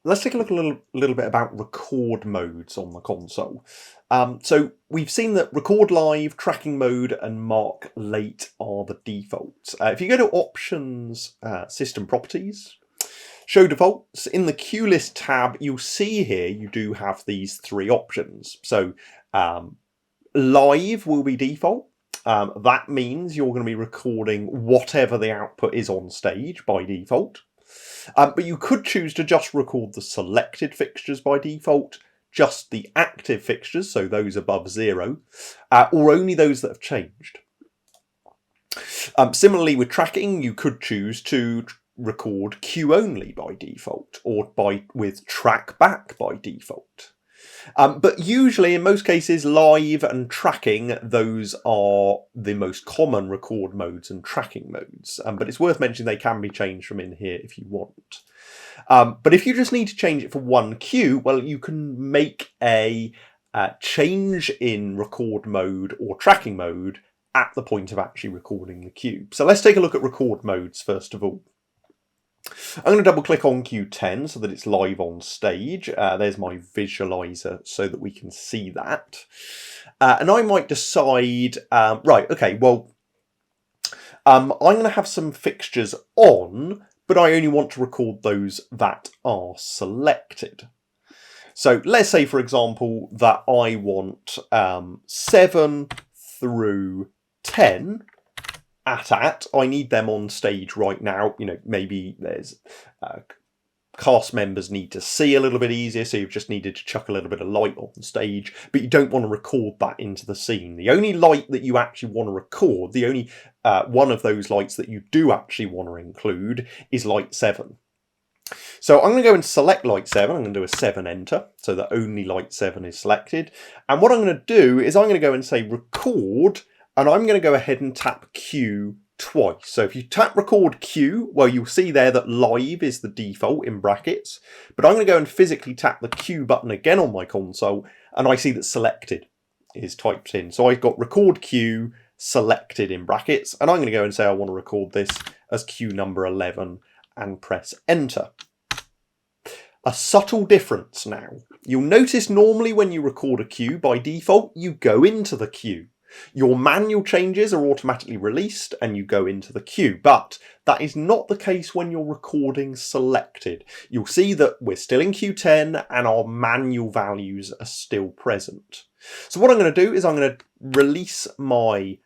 let's take a look a little bit about record modes on the console. So we've seen that record live, tracking mode, and mark late are the defaults. If you go to options, system properties, show defaults, in the queue list tab, you'll see here you do have these three options. So live will be default. That means you're going to be recording whatever the output is on stage by default. But you could choose to just record the selected fixtures by default, just the active fixtures, so those above 0, or only those that have changed. Similarly with tracking, you could choose to record queue only by default, or with track back by default. But usually, in most cases, live and tracking, those are the most common record modes and tracking modes. But it's worth mentioning they can be changed from in here if you want. But if you just need to change it for one queue, well, you can make a change in record mode or tracking mode at the point of actually recording the queue. So let's take a look at record modes first of all. I'm going to double click on Q10 so that it's live on stage. There's my visualizer so that we can see that. And I might decide, right, okay, well, I'm going to have some fixtures on, but I only want to record those that are selected. So let's say, for example, that I want 7 through 10 I need them on stage right now. You know, maybe there's cast members need to see a little bit easier, so you've just needed to chuck a little bit of light on stage, but you don't want to record that into the scene. The only light that you actually want to record, the only one of those lights that you do actually want to include is light 7. So I'm going to go and select light 7. I'm going to do a 7 enter so that only light 7 is selected. And what I'm going to do is I'm going to go and say record, and I'm going to go ahead and tap Q twice. So if you tap record Q, well, you'll see there that live is the default in brackets, but I'm going to go and physically tap the Q button again on my console, and I see that selected is typed in. So I've got record Q selected in brackets, and I'm going to go and say I want to record this as Q number 11 and press enter. A subtle difference now. You'll notice normally when you record a queue, by default, you go into the queue. Your manual changes are automatically released and you go into the queue, but that is not the case when you're recording selected. You'll see that we're still in Q10 and our manual values are still present. So what I'm going to do is I'm going to release my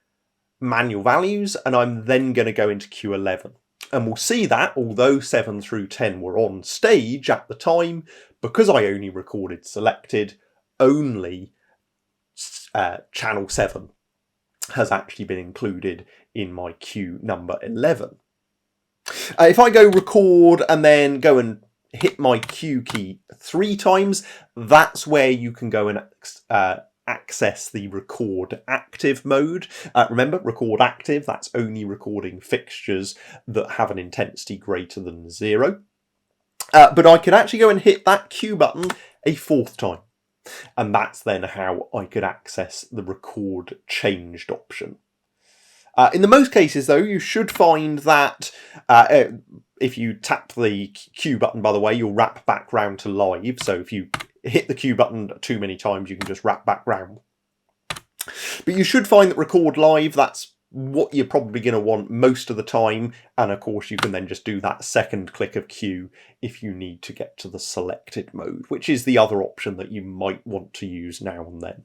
manual values and I'm then going to go into Q11. And we'll see that although 7 through 10 were on stage at the time, because I only recorded selected, only channel 7 has actually been included in my queue number 11. If I go record and then go and hit my Q key 3 times, that's where you can go and access the record active mode. Remember, record active, that's only recording fixtures that have an intensity greater than 0. But I could actually go and hit that Q button a 4th time. And that's then how I could access the record changed option. In the most cases, though, you should find that if you tap the Q button, by the way, you'll wrap back round to live. So if you hit the Q button too many times, you can just wrap back round. But you should find that record live, that's what you're probably going to want most of the time. And of course, you can then just do that second click of Q if you need to get to the selected mode, which is the other option that you might want to use now and then.